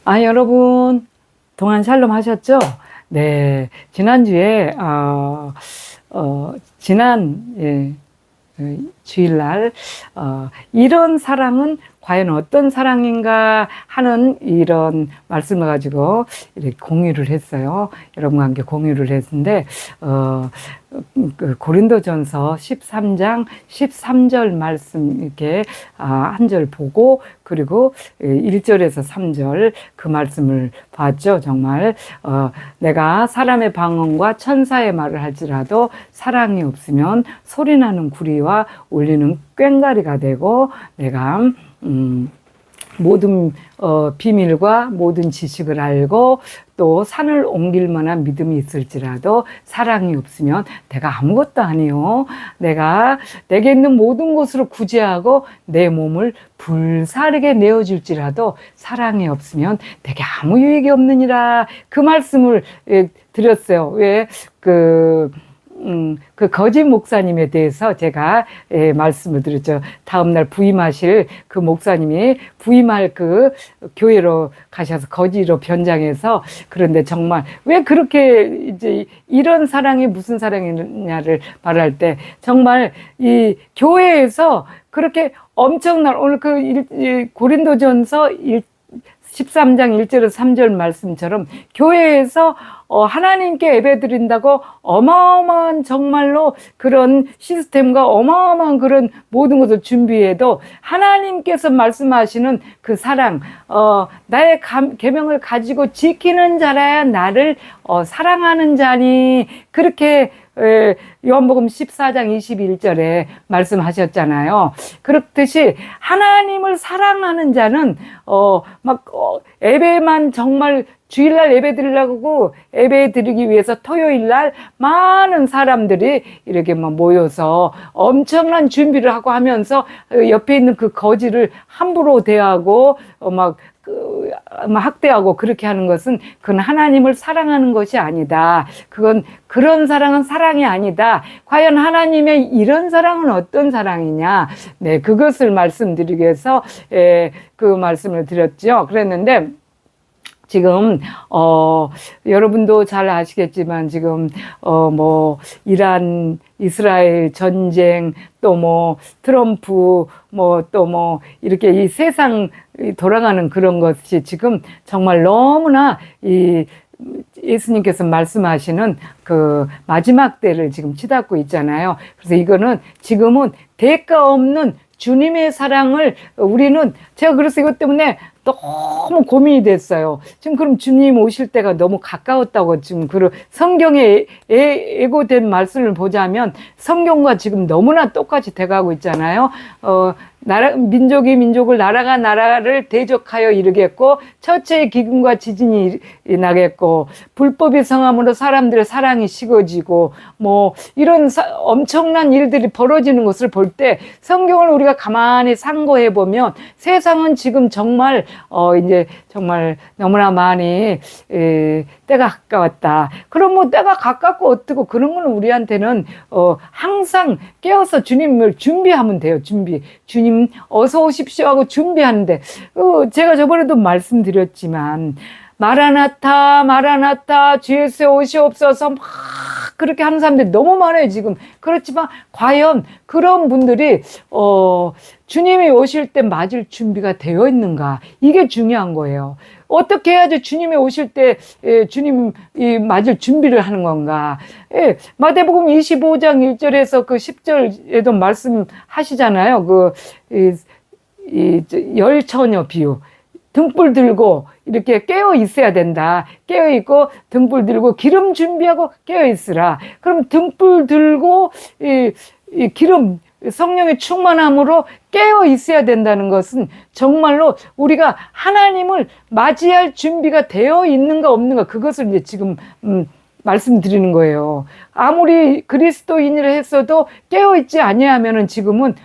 여러분, 동안 샬롬 하셨죠? 네, 지난주에, 주일날, 이런 사랑은 과연 어떤 사랑인가 하는 이런 말씀을 가지고 이렇게 공유를 했어요. 여러분과 함께 공유를 했는데, 그 고린도전서 13장 13절 말씀 이렇게 한 절 보고 그리고 1절에서 3절 그 말씀을 봤죠. 정말 내가 사람의 방언과 천사의 말을 할지라도 사랑이 없으면 소리나는 구리와 울리는 꽹과리가 되고 내가 모든 비밀과 모든 지식을 알고 또 산을 옮길 만한 믿음이 있을지라도 사랑이 없으면 내가 아무것도 아니요. 내게 있는 모든 것으로 구제하고 내 몸을 불사르게 내어줄지라도 사랑이 없으면 내게 아무 유익이 없느니라. 그 말씀을 드렸어요. 왜 그 거짓 목사님에 대해서 제가 말씀을 드렸죠. 다음날 부임하실 그 목사님이 부임할 그 교회로 가셔서 거지로 변장해서 그런데 정말 왜 그렇게 이제 이런 사랑이 무슨 사랑이냐를 말할 때 정말 이 교회에서 그렇게 엄청난 오늘 고린도전서 13장 1절에서 3절 말씀처럼 교회에서 하나님께 예배드린다고 어마어마한 정말로 그런 시스템과 어마어마한 그런 모든 것을 준비해도 하나님께서 말씀하시는 그 사랑, 나의 계명을 가지고 지키는 자라야 나를 사랑하는 자니 그렇게 요한복음 14장 21절에 말씀하셨잖아요. 그렇듯이 하나님을 사랑하는 자는 예배만 정말 주일날 예배 드리려고 예배 드리기 위해서 토요일날 많은 사람들이 이렇게 모여서 엄청난 준비를 하고 하면서 옆에 있는 그 거지를 함부로 대하고 학대하고 그렇게 하는 것은 그건 하나님을 사랑하는 것이 아니다. 그런 사랑은 사랑이 아니다. 과연 하나님의 이런 사랑은 어떤 사랑이냐? 네, 그것을 말씀드리기 위해서 그 말씀을 드렸죠. 그랬는데 지금 여러분도 잘 아시겠지만 지금 이란 이스라엘 전쟁 또 트럼프 또 이렇게 이 세상 돌아가는 그런 것이 지금 정말 너무나 예수님께서 말씀하시는 그 마지막 때를 지금 치닫고 있잖아요. 그래서 이거는 지금은 대가 없는 주님의 사랑을 제가 그래서 이것 때문에 너무 고민이 됐어요. 지금 그럼 주님 오실 때가 너무 가까웠다고 지금 성경에 예고된 말씀을 보자면 성경과 지금 너무나 똑같이 돼가고 있잖아요. 민족이 민족을 나라가 나라를 대적하여 이르겠고 처처의 기근과 지진이 나겠고 불법이 성함으로 사람들의 사랑이 식어지고 이런 엄청난 일들이 벌어지는 것을 볼 때 성경을 우리가 가만히 상고해 보면 세상은 지금 정말 이제 정말 너무나 많이 때가 가까웠다. 그럼 때가 가깝고 어떻고 그런 거는 우리한테는 항상 깨어서 주님을 준비하면 돼요. 주님 어서 오십시오 하고 준비하는데 제가 저번에도 말씀드렸지만 마라나타 마라나타 주 예수 오시옵소서 막 그렇게 하는 사람들이 너무 많아요 지금. 그렇지만 과연 그런 분들이 주님이 오실 때 맞을 준비가 되어 있는가, 이게 중요한 거예요. 어떻게 해야지 주님이 오실 때 주님이 맞을 준비를 하는 건가. 마태복음 25장 1절에서 그 10절에도 말씀하시잖아요. 열처녀 비유. 등불 들고 이렇게 깨어 있어야 된다. 깨어 있고 등불 들고 기름 준비하고 깨어 있으라. 그럼 등불 들고 이 기름 성령의 충만함으로 깨어 있어야 된다는 것은 정말로 우리가 하나님을 맞이할 준비가 되어 있는가 없는가, 그것을 이제 지금 말씀드리는 거예요. 아무리 그리스도인이라 했어도 깨어 있지 아니하면은 지금은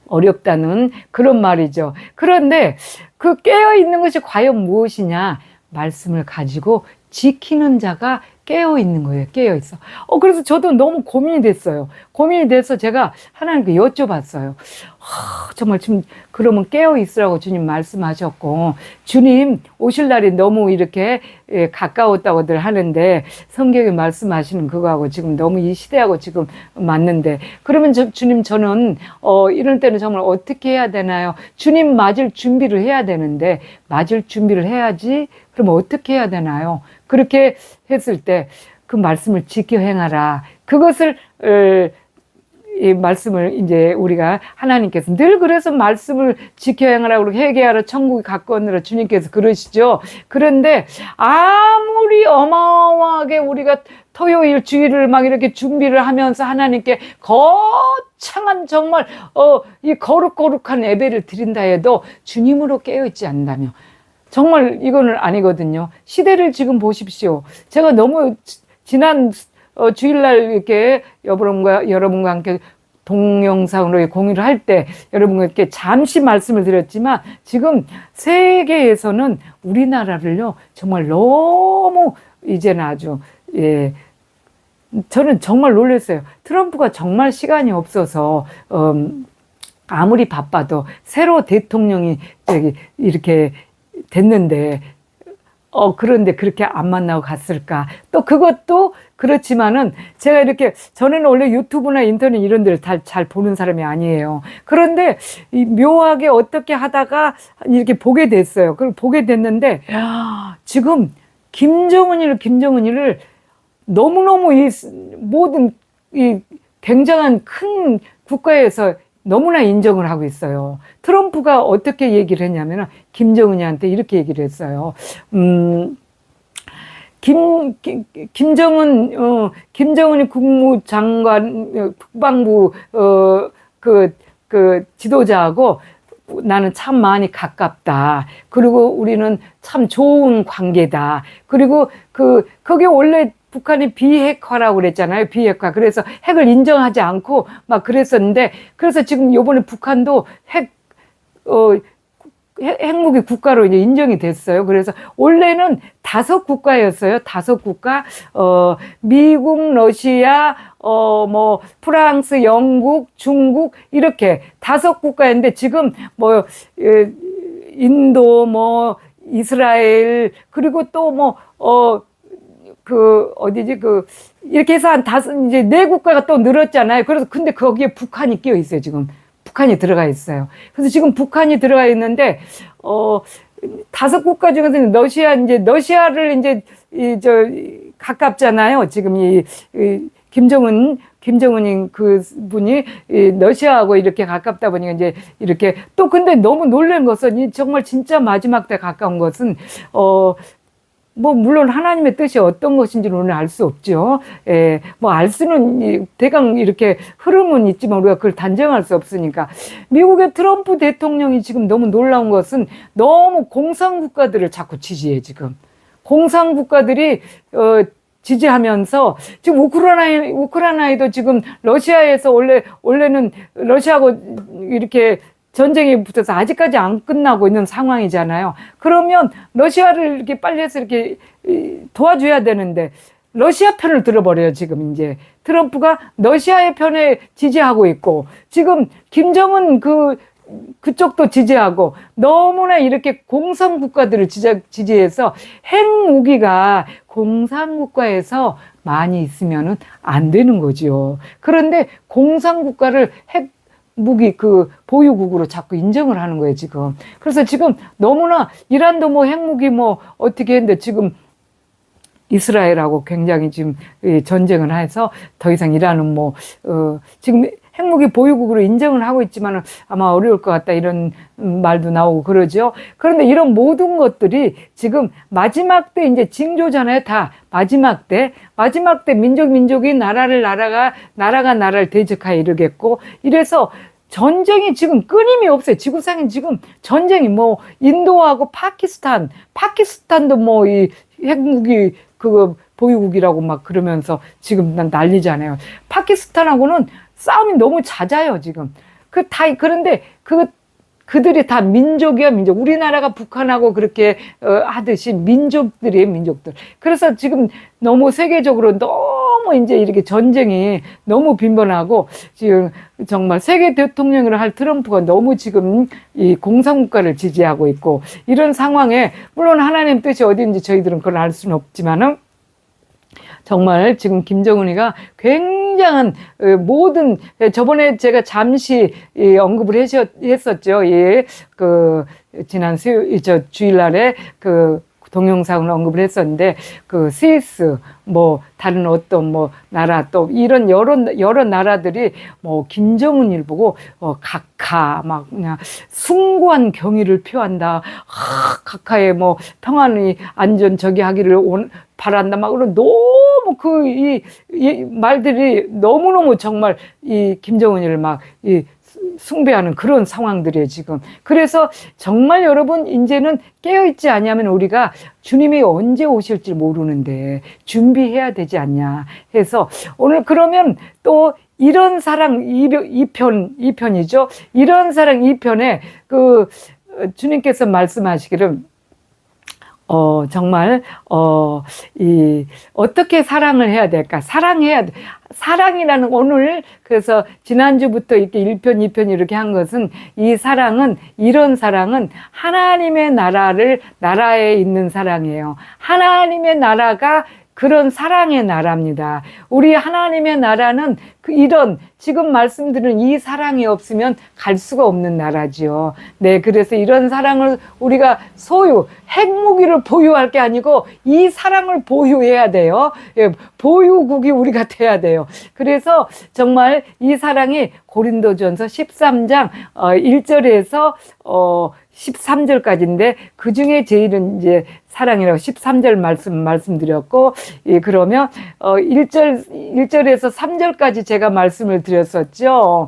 어렵다는 그런 말이죠. 그런데 그 깨어 있는 것이 과연 무엇이냐? 말씀을 가지고 지키는 자가 깨어 있는 거예요. 깨어 있어. 그래서 저도 너무 고민이 됐어요. 고민이 돼서 제가 하나님께 여쭤봤어요. 정말 지금 그러면 깨어 있으라고 주님 말씀하셨고, 주님 오실 날이 너무 이렇게 가까웠다고들 하는데 성경에 말씀하시는 그거하고 지금 너무 이 시대하고 지금 맞는데, 그러면 주님 저는 이럴 때는 정말 어떻게 해야 되나요? 주님 맞을 준비를 해야 되는데 맞을 준비를 해야지. 그러면 어떻게 해야 되나요? 그렇게 했을 때 그 말씀을 지켜 행하라. 그것을 이 말씀을 이제 우리가 하나님께서 늘 그래서 말씀을 지켜 행하라 그러고 회개하라 천국이 가까우니라 주님께서 그러시죠. 그런데 아무리 어마어마하게 우리가 토요일 주일을 막 이렇게 준비를 하면서 하나님께 거창한 정말 이 거룩한 예배를 드린다 해도 주님으로 깨어있지 않는다며 정말 이거는 아니거든요. 시대를 지금 보십시오. 제가 너무 지난 주일날 이렇게 여러분과 함께 동영상으로 공유를 할 때 여러분과 이렇게 잠시 말씀을 드렸지만 지금 세계에서는 우리나라를요 정말 너무 이제는 아주 저는 정말 놀랐어요. 트럼프가 정말 시간이 없어서 아무리 바빠도 새로 대통령이 이렇게 됐는데 그런데 그렇게 안 만나고 갔을까? 또 그것도 그렇지만은 제가 이렇게 전에는 원래 유튜브나 인터넷 이런 데를 잘 보는 사람이 아니에요. 그런데 묘하게 어떻게 하다가 이렇게 보게 됐어요. 그걸 보게 됐는데 지금 김정은이를 너무너무 이 모든 이 굉장한 큰 국가에서 너무나 인정을 하고 있어요. 트럼프가 어떻게 얘기를 했냐면 김정은이한테 이렇게 얘기를 했어요. 김정은이 국무장관, 국방부 그 지도자하고 나는 참 많이 가깝다. 그리고 우리는 참 좋은 관계다. 그리고 그게 원래 북한이 비핵화라고 그랬잖아요. 비핵화. 그래서 핵을 인정하지 않고 막 그랬었는데, 그래서 지금 요번에 북한도 핵무기 국가로 이제 인정이 됐어요. 그래서 원래는 5국가였어요. 5국가. 미국, 러시아, 뭐, 프랑스, 영국, 중국, 이렇게 5국가였는데 지금 뭐, 인도, 뭐, 이스라엘, 그리고 또 뭐, 이렇게 해서 이제 4국가가 또 늘었잖아요. 그래서 근데 거기에 북한이 끼어 있어요, 지금. 북한이 들어가 있어요. 그래서 지금 북한이 들어가 있는데, 5국가 중에서는 러시아를 가깝잖아요. 지금 김정은인 그 분이 러시아하고 이렇게 가깝다 보니까 이제 이렇게 또 근데 너무 놀란 것은 정말 진짜 마지막 때 가까운 것은, 뭐, 물론 하나님의 뜻이 어떤 것인지는 오늘 알 수 없죠. 뭐, 알 수는 대강 이렇게 흐름은 있지만 우리가 그걸 단정할 수 없으니까. 미국의 트럼프 대통령이 지금 너무 놀라운 것은 너무 공산국가들을 자꾸 지지해, 지금. 공산국가들이, 지지하면서 지금 우크라이나에도 지금 러시아에서 원래는 러시아하고 이렇게 전쟁이 붙어서 아직까지 안 끝나고 있는 상황이잖아요. 그러면 러시아를 이렇게 빨리 해서 이렇게 도와줘야 되는데 러시아 편을 들어버려요, 지금 이제. 트럼프가 러시아의 편에 지지하고 있고, 지금 김정은 그쪽도 지지하고, 너무나 이렇게 공산국가들을 지지해서 핵무기가 공산국가에서 많이 있으면은 안 되는 거죠. 그런데 공산국가를 무기 보유국으로 자꾸 인정을 하는 거예요, 지금. 그래서 지금 너무나 이란도 뭐 핵무기 뭐 어떻게 했는데 지금 이스라엘하고 굉장히 지금 전쟁을 해서 더 이상 이란은 뭐, 지금 핵무기 보유국으로 인정을 하고 있지만 아마 어려울 것 같다 이런 말도 나오고 그러죠. 그런데 이런 모든 것들이 지금 마지막 때 이제 징조잖아요. 다 마지막 때 민족이 나라가 나라를 대적하여 이르겠고 이래서 전쟁이 지금 끊임이 없어요. 지구상에 지금 전쟁이 뭐 인도하고 파키스탄도 뭐 이 핵무기 보유국이라고 막 그러면서 지금 난리잖아요. 파키스탄하고는 싸움이 너무 잦아요, 지금. 그런데 그들이 다 민족이야, 민족. 우리나라가 북한하고 그렇게 하듯이 민족들이에요, 민족들. 그래서 지금 너무 세계적으로 너무 이제 이렇게 전쟁이 너무 빈번하고, 지금 정말 세계 대통령을 할 트럼프가 너무 지금 이 공산국가를 지지하고 있고, 이런 상황에, 물론 하나님 뜻이 어디인지 저희들은 그걸 알 수는 없지만은, 정말 지금 김정은이가 굉장한 모든, 저번에 제가 잠시 언급을 했었죠. 예, 지난 주일날에 동영상을 언급을 했었는데, 스위스, 다른 어떤 나라, 또 이런 여러 나라들이 김정은을 보고, 각하, 그냥 숭고한 경의를 표한다. 각하의 평안이 안전 저기 하기를 바란다. 너무 이 말들이 너무너무 정말 이 김정은이를 숭배하는 그런 상황들이에요, 지금. 그래서 정말 여러분, 이제는 깨어있지 않냐면 우리가 주님이 언제 오실지 모르는데 준비해야 되지 않냐 해서 오늘 그러면 또 이런 사랑 2편이죠. 이런 사랑 2편에 주님께서 말씀하시기를 정말, 어떻게 사랑을 해야 될까? 사랑이라는 오늘, 그래서 지난주부터 이렇게 1편, 2편 이렇게 한 것은 이런 사랑은 하나님의 나라에 있는 사랑이에요. 하나님의 나라가 그런 사랑의 나라입니다. 우리 하나님의 나라는 이런 지금 말씀드린 이 사랑이 없으면 갈 수가 없는 나라지요. 네, 그래서 이런 사랑을 우리가 핵무기를 보유할 게 아니고 이 사랑을 보유해야 돼요. 예, 보유국이 우리가 돼야 돼요. 그래서 정말 이 사랑이 고린도전서 13장 1절에서 13절까지인데 그 중에 제일은 이제 사랑이라고 13절 말씀드렸고, 그러면 1절에서 3절까지 제가 말씀을 드렸었죠.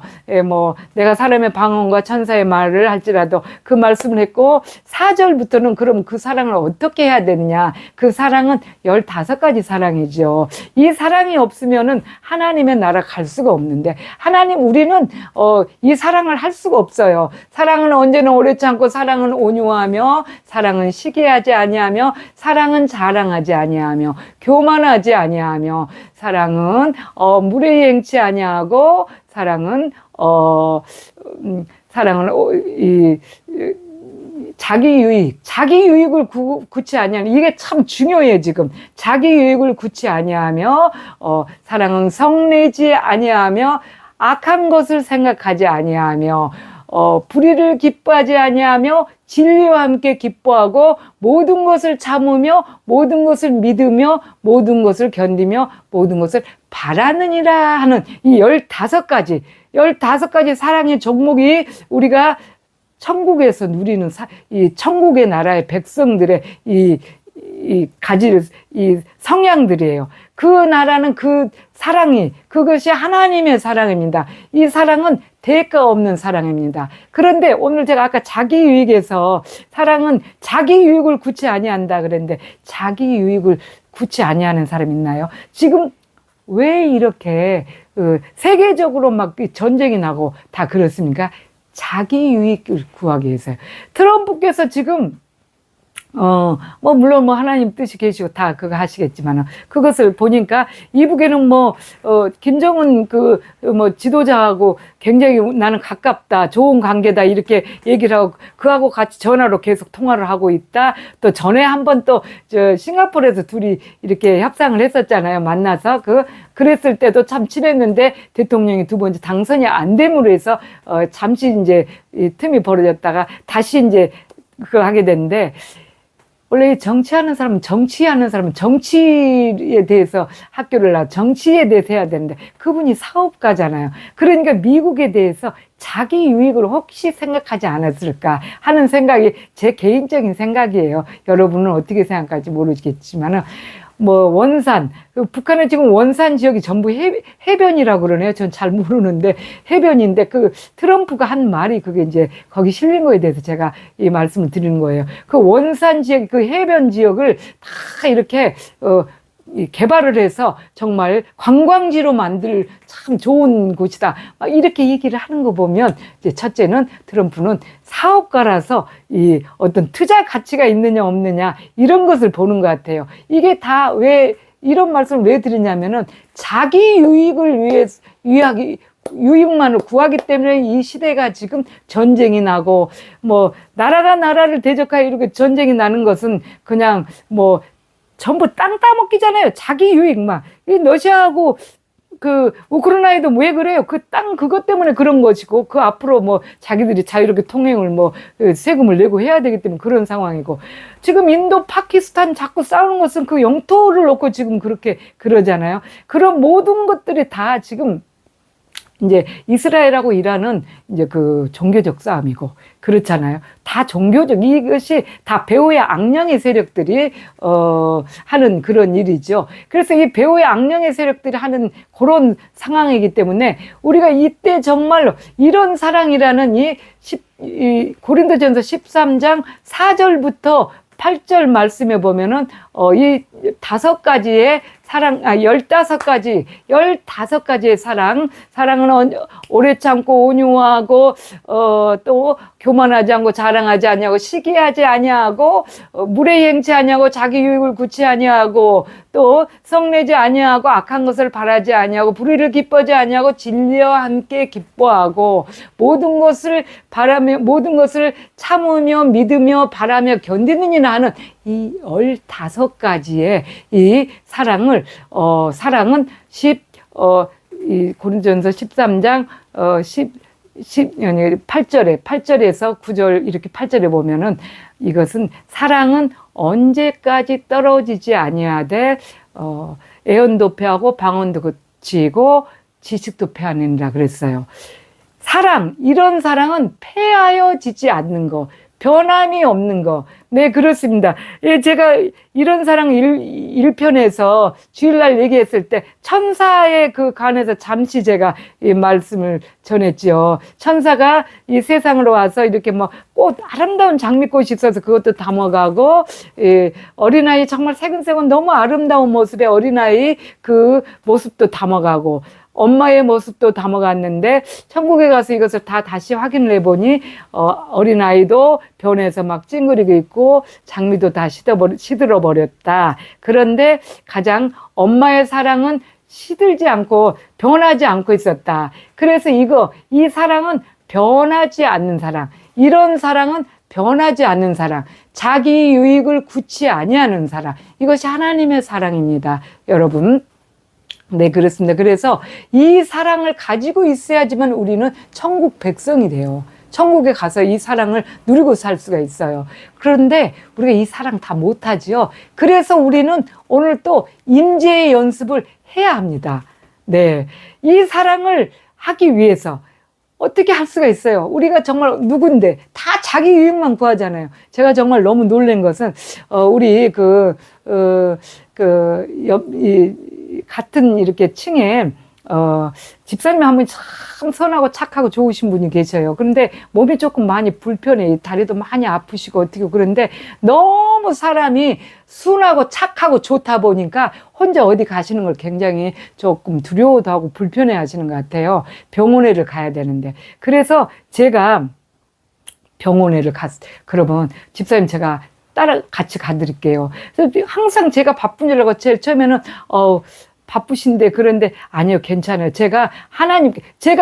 내가 사람의 방언과 천사의 말을 할지라도 그 말씀을 했고, 4절부터는 그럼 그 사랑을 어떻게 해야 되느냐. 그 사랑은 15가지 사랑이죠. 이 사랑이 없으면은 하나님의 나라 갈 수가 없는데, 우리는 이 사랑을 할 수가 없어요. 사랑은 언제나 오래 참고, 사랑은 온유하며, 사랑은 시기하지 아니하며, 사랑은 자랑하지 아니하며, 교만하지 아니하며, 사랑은 무례행치 아니하고, 사랑은 자기 유익을 구치 아니하며, 이게 참 중요해요, 지금. 자기 유익을 구치 아니하며, 사랑은 성내지 아니하며, 악한 것을 생각하지 아니하며, 불의를 기뻐하지 아니하며, 진리와 함께 기뻐하고, 모든 것을 참으며, 모든 것을 믿으며, 모든 것을 견디며, 모든 것을 바라느니라 하는 이 15가지 사랑의 종목이 우리가 천국에서 누리는 이 천국의 나라의 백성들의 가질 성향들이에요. 그 나라는 그것이 하나님의 사랑입니다. 이 사랑은 대가 없는 사랑입니다. 그런데 오늘 제가 아까 자기 유익에서 사랑은 자기 유익을 구치 아니한다 그랬는데, 자기 유익을 구치 아니하는 사람 있나요? 지금 왜 이렇게 세계적으로 전쟁이 나고 다 그렇습니까? 자기 유익을 구하기 위해서요. 트럼프께서 지금 물론 하나님 뜻이 계시고 다 그거 하시겠지만, 그것을 보니까 이북에는 김정은 지도자하고 굉장히 나는 가깝다, 좋은 관계다, 이렇게 얘기를 하고, 그하고 같이 전화로 계속 통화를 하고 있다. 또 전에 한번 싱가포르에서 둘이 이렇게 협상을 했었잖아요. 만나서. 그랬을 때도 참 친했는데, 대통령이 두 번째 당선이 안 됨으로 해서, 잠시 이제 이 틈이 벌어졌다가 다시 이제 그거 하게 됐는데, 원래 정치하는 사람은 정치에 대해서 정치에 대해서 해야 되는데, 그분이 사업가잖아요. 그러니까 미국에 대해서 자기 유익을 혹시 생각하지 않았을까 하는 생각이 제 개인적인 생각이에요. 여러분은 어떻게 생각할지 모르겠지만은, 북한은 지금 원산 지역이 전부 해변이라고 그러네요. 전 잘 모르는데, 해변인데, 트럼프가 한 말이 그게 이제 거기 실린 거에 대해서 제가 이 말씀을 드리는 거예요. 그 원산 지역, 그 해변 지역을 다 이렇게, 이 개발을 해서 정말 관광지로 만들 참 좋은 곳이다. 막 이렇게 얘기를 하는 거 보면 이제 첫째는 트럼프는 사업가라서 이 어떤 투자 가치가 있느냐 없느냐 이런 것을 보는 것 같아요. 이게 다 왜 이런 말씀을 왜 드리냐면은 자기 유익을 위해서 유익만을 구하기 때문에 이 시대가 지금 전쟁이 나고 뭐 나라가 나라를 대적하여 이렇게 전쟁이 나는 것은 그냥 뭐 전부 땅 따먹기잖아요. 자기 유익만. 이 러시아하고 그 우크라이나에도 왜 그래요? 그 땅 그것 때문에 그런 것이고 그 앞으로 뭐 자기들이 자유롭게 통행을 뭐 세금을 내고 해야 되기 때문에 그런 상황이고 지금 인도 파키스탄 자꾸 싸우는 것은 그 영토를 놓고 지금 그렇게 그러잖아요. 그런 모든 것들이 다 지금 이제 이스라엘하고 이란은 이제 그 종교적 싸움이고 그렇잖아요. 다 종교적 이것이 다 배후의 악령의 세력들이 하는 그런 일이죠. 그래서 이 배후의 악령의 세력들이 하는 그런 상황이기 때문에 우리가 이때 정말로 이런 사랑이라는 이 고린도전서 13장 4절부터 8절 말씀에 보면은 이 5가지의 사랑, 15가지의 사랑은 오래 참고 온유하고, 또 교만하지 않고 자랑하지 아니하고 시기하지 아니하고, 물에 행치 아니하고 자기 유익을 구치 아니하고, 또 성내지 아니하고 악한 것을 바라지 아니하고 불의를 기뻐하지 아니하고 진리와 함께 기뻐하고 모든 것을 참으며 믿으며 바라며 견디는 이나 하는 이 15가지의 이 사랑은 이 고린도전서 13장 8절에서 9절 이렇게 8절에 보면은 이것은 사랑은 언제까지 떨어지지 아니하되 애언도 패하고 방언도 그치고 지식도 패하느니라 그랬어요. 이런 사랑은 패하여지지 않는 거, 변함이 없는 거. 네, 그렇습니다. 예, 제가 이런 사랑 1편에서 주일날 얘기했을 때 천사의 그 관해서 잠시 제가 이 말씀을 전했죠. 천사가 이 세상으로 와서 이렇게 뭐 아름다운 장미꽃이 있어서 그것도 담아가고, 예, 어린아이 정말 새근새근 너무 아름다운 모습의 어린아이 그 모습도 담아가고, 엄마의 모습도 담아갔는데 천국에 가서 이것을 다시 확인을 해보니 어린아이도 변해서 막 찡그리고 있고 장미도 다 시들어버렸다. 그런데 가장 엄마의 사랑은 시들지 않고 변하지 않고 있었다. 그래서 이 사랑은 변하지 않는 사랑. 이런 사랑은 변하지 않는 사랑. 자기 유익을 구치 아니하는 사랑. 이것이 하나님의 사랑입니다. 여러분. 네, 그렇습니다. 그래서 이 사랑을 가지고 있어야지만 우리는 천국 백성이 돼요. 천국에 가서 이 사랑을 누리고 살 수가 있어요. 그런데 우리가 이 사랑 다 못하지요. 그래서 우리는 오늘 또 임재의 연습을 해야 합니다. 네, 이 사랑을 하기 위해서 어떻게 할 수가 있어요? 우리가 정말 누군데 다 자기 유익만 구하잖아요. 제가 정말 너무 놀란 것은 우리 같은 이렇게 층에 집사님이 한 분이 참 선하고 착하고 좋으신 분이 계셔요. 그런데 몸이 조금 많이 불편해. 다리도 많이 아프시고 어떻게 그런데 너무 사람이 순하고 착하고 좋다 보니까 혼자 어디 가시는 걸 굉장히 조금 두려워도 하고 불편해 하시는 것 같아요. 병원에를 가야 되는데. 그래서 제가 병원에를 그러면 집사님 제가 같이 가드릴게요. 그래서 항상 제가 바쁜 줄 알고 제일 처음에는 바쁘신데 그런데 아니요 괜찮아요. 제가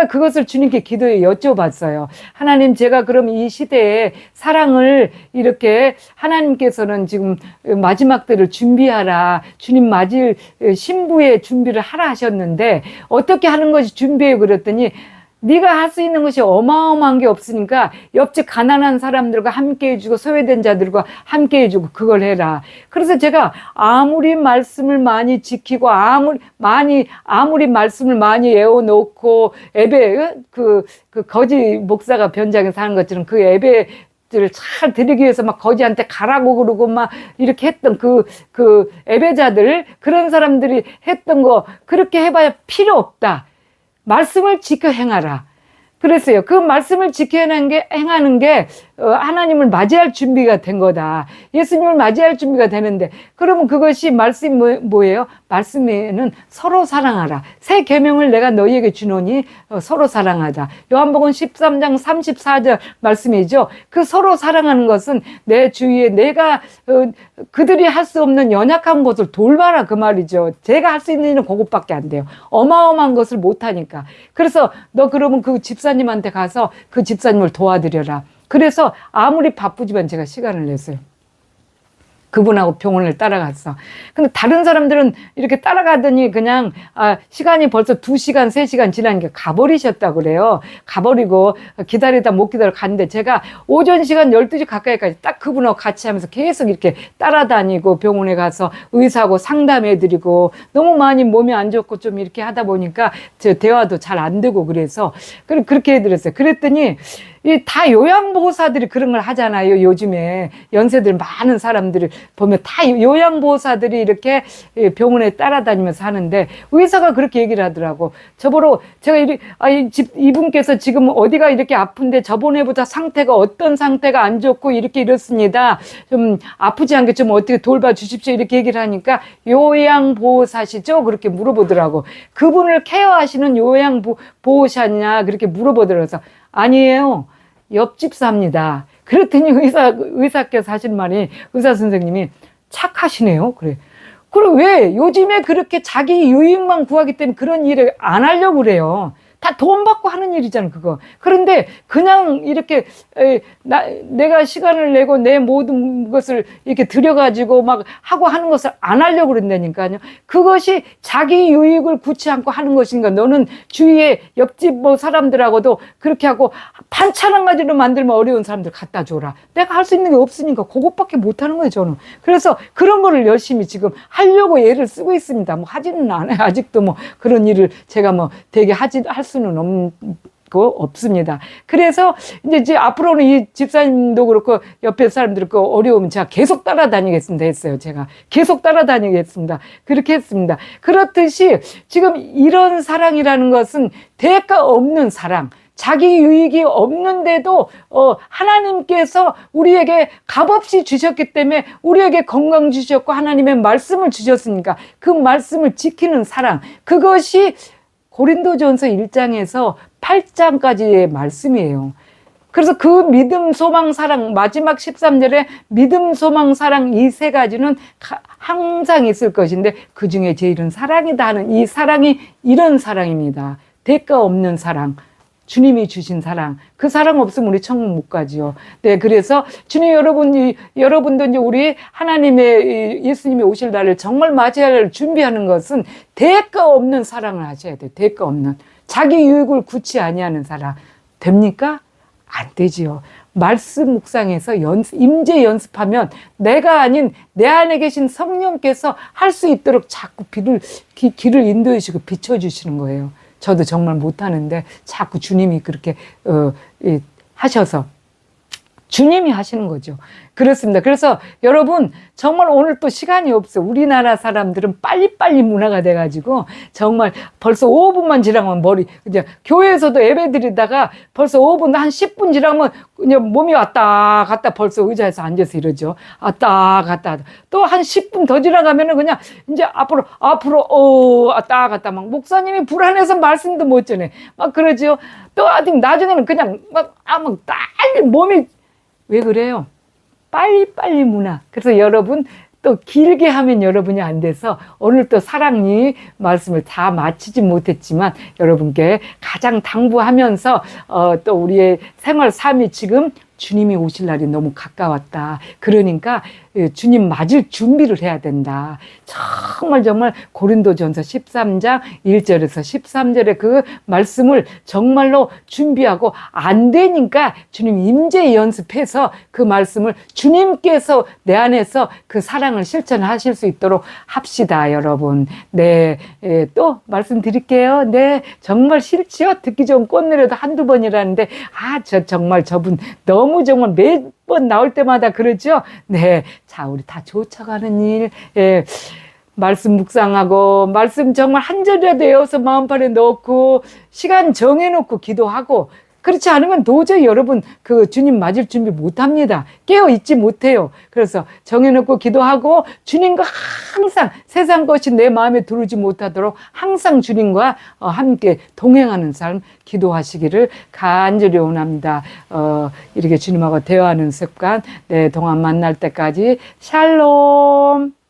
그것을 주님께 기도에 여쭤봤어요. 하나님 제가 그럼 이 시대에 사랑을 이렇게 하나님께서는 지금 마지막 때를 준비하라. 주님 맞을 신부의 준비를 하라 하셨는데 어떻게 하는 것이 준비해요 그랬더니 네가 할 수 있는 것이 어마어마한 게 없으니까 옆집 가난한 사람들과 함께 해주고 소외된 자들과 함께 해주고 그걸 해라. 그래서 제가 아무리 말씀을 많이 지키고 아무리 말씀을 많이 외워놓고 그 거지 목사가 변장해서 하는 것처럼 그 예배를 잘 드리기 위해서 막 거지한테 가라고 그러고 막 이렇게 했던 그 예배자들 그런 사람들이 했던 거 그렇게 해봐야 필요 없다. 말씀을 지켜 행하라. 그랬어요. 그 말씀을 지켜 행하는 게 하나님을 맞이할 준비가 된 거다. 예수님을 맞이할 준비가 되는데, 그러면 그것이 말씀이 뭐예요? 말씀에는 서로 사랑하라. 새 계명을 내가 너희에게 주노니 서로 사랑하자. 요한복음 13장 34절 말씀이죠. 그 서로 사랑하는 것은 내 주위에 내가 그들이 할 수 없는 연약한 것을 돌봐라, 그 말이죠. 제가 할 수 있는 일은 그것밖에 안 돼요. 어마어마한 것을 못하니까. 그래서 너 그러면 그 집사님한테 가서 그 집사님을 도와드려라. 그래서 아무리 바쁘지만 제가 시간을 냈어요. 그분하고 병원을 따라갔어. 근데 다른 사람들은 이렇게 따라가더니 그냥 시간이 벌써 2시간, 3시간 지나니까 가버리셨다 그래요. 가버리고 기다리다 못 기다려 갔는데 제가 오전 시간 12시 가까이까지 딱 그분하고 같이 하면서 계속 이렇게 따라다니고 병원에 가서 의사하고 상담해드리고 너무 많이 몸이 안 좋고 좀 이렇게 하다 보니까 저 대화도 잘 안 되고 그래서 그렇게 해드렸어요. 그랬더니 다 요양보호사들이 그런 걸 하잖아요. 요즘에 연세들 많은 사람들을 보면 다 요양보호사들이 이렇게 병원에 따라다니면서 하는데 의사가 그렇게 얘기를 하더라고. 저보러 제가 이분께서 지금 어디가 이렇게 아픈데 저번에보다 상태가 어떤 상태가 안 좋고 이렇습니다. 좀 아프지 않게 좀 어떻게 돌봐 주십시오. 이렇게 얘기를 하니까 요양보호사시죠? 그렇게 물어보더라고. 그분을 케어하시는 요양보호사냐? 그렇게 물어보더라고요. 아니에요. 옆집 삽니다. 그랬더니 의사께서 하신 말이, 의사 선생님이 착하시네요. 그래. 그럼 왜 요즘에 그렇게 자기 유익만 구하기 때문에 그런 일을 안 하려고 그래요. 다 돈 받고 하는 일이잖아, 그거. 그런데 그냥 이렇게 내가 시간을 내고 내 모든 것을 이렇게 들여가지고 막 하고 하는 것을 안 하려고 그런다니까요. 그것이 자기 유익을 구치 않고 하는 것인가. 너는 주위에 옆집 뭐 사람들하고도 그렇게 하고 반찬 한 가지로 만들면 어려운 사람들 갖다 줘라. 내가 할 수 있는 게 없으니까 그것밖에 못 하는 거예요, 저는. 그래서 그런 거를 열심히 지금 하려고 애를 쓰고 있습니다. 뭐 하지는 않아요. 아직도 뭐 그런 일을 제가 뭐 되게 할 수는 없습니다. 그래서 이제 앞으로는 이 집사님도 그렇고 옆에 사람들 그 어려우면 제가 계속 따라다니겠습니다 했어요. 제가 계속 따라다니겠습니다. 그렇게 했습니다. 그렇듯이 지금 이런 사랑이라는 것은 대가 없는 사랑, 자기 유익이 없는데도 하나님께서 우리에게 값없이 주셨기 때문에 우리에게 건강 주셨고 하나님의 말씀을 주셨으니까 그 말씀을 지키는 사랑, 그것이 고린도전서 1장에서 8장까지의 말씀이에요. 그래서 그 믿음, 소망, 사랑, 마지막 13절에 믿음, 소망, 사랑 이 세 가지는 항상 있을 것인데 그 중에 제일은 사랑이다 하는 이 사랑이 이런 사랑입니다. 대가 없는 사랑. 주님이 주신 사랑, 그 사랑 없으면 우리 천국 못 가지요. 네, 그래서 주님 여러분도 이제 우리 하나님의 예수님이 오실 날을 정말 맞이할 준비하는 것은 대가 없는 사랑을 하셔야 돼요. 대가 없는 자기 유익을 구치 아니하는 사랑 됩니까? 안 되지요. 말씀 묵상에서 임재 연습하면 내가 아닌 내 안에 계신 성령께서 할 수 있도록 자꾸 길을 인도해 주시고 비춰 주시는 거예요. 저도 정말 못하는데 자꾸 주님이 그렇게 하셔서 주님이 하시는 거죠. 그렇습니다. 그래서 여러분 정말 오늘 또 시간이 없어요. 우리나라 사람들은 빨리빨리 문화가 돼가지고 정말 벌써 5분만 지나면 이제 교회에서도 예배 드리다가 벌써 5분, 한 10분 지나면 그냥 몸이 왔다 갔다 벌써 의자에서 앉아서 이러죠. 왔다 갔다. 또 한 10분 더 지나가면은 그냥 이제 앞으로 왔다 갔다 막 목사님이 불안해서 말씀도 못 전해. 막 그러죠. 또 아직 나중에는 그냥 몸이 왜 그래요? 빨리빨리 문화. 그래서 여러분 또 길게 하면 여러분이 안 돼서 오늘 또 사랑이 말씀을 다 마치지 못했지만 여러분께 가장 당부하면서 또 우리의 생활 삶이 지금 주님이 오실 날이 너무 가까웠다. 그러니까 주님 맞을 준비를 해야 된다. 정말 고린도전서 13장 1절에서 13절의 그 말씀을 정말로 준비하고 안 되니까 주님 임재 연습해서 그 말씀을 주님께서 내 안에서 그 사랑을 실천하실 수 있도록 합시다, 여러분. 네, 또 말씀드릴게요. 네, 정말 싫지요? 듣기 좋은 꽃노래도 한두 번이라는데 정말 저분 너무 정말 매번 나올 때마다 그러죠? 네. 자, 우리 다 쫓아가는 일, 말씀 묵상하고, 말씀 정말 한 절이라도 외워서 마음판에 넣고, 시간 정해놓고 기도하고, 그렇지 않으면 도저히 여러분 그 주님 맞을 준비 못 합니다. 깨어 있지 못해요. 그래서 정해놓고 기도하고 주님과 항상 세상 것이 내 마음에 들어오지 못하도록 항상 주님과 함께 동행하는 삶 기도하시기를 간절히 원합니다. 이렇게 주님하고 대화하는 습관, 네, 동안 만날 때까지 샬롬.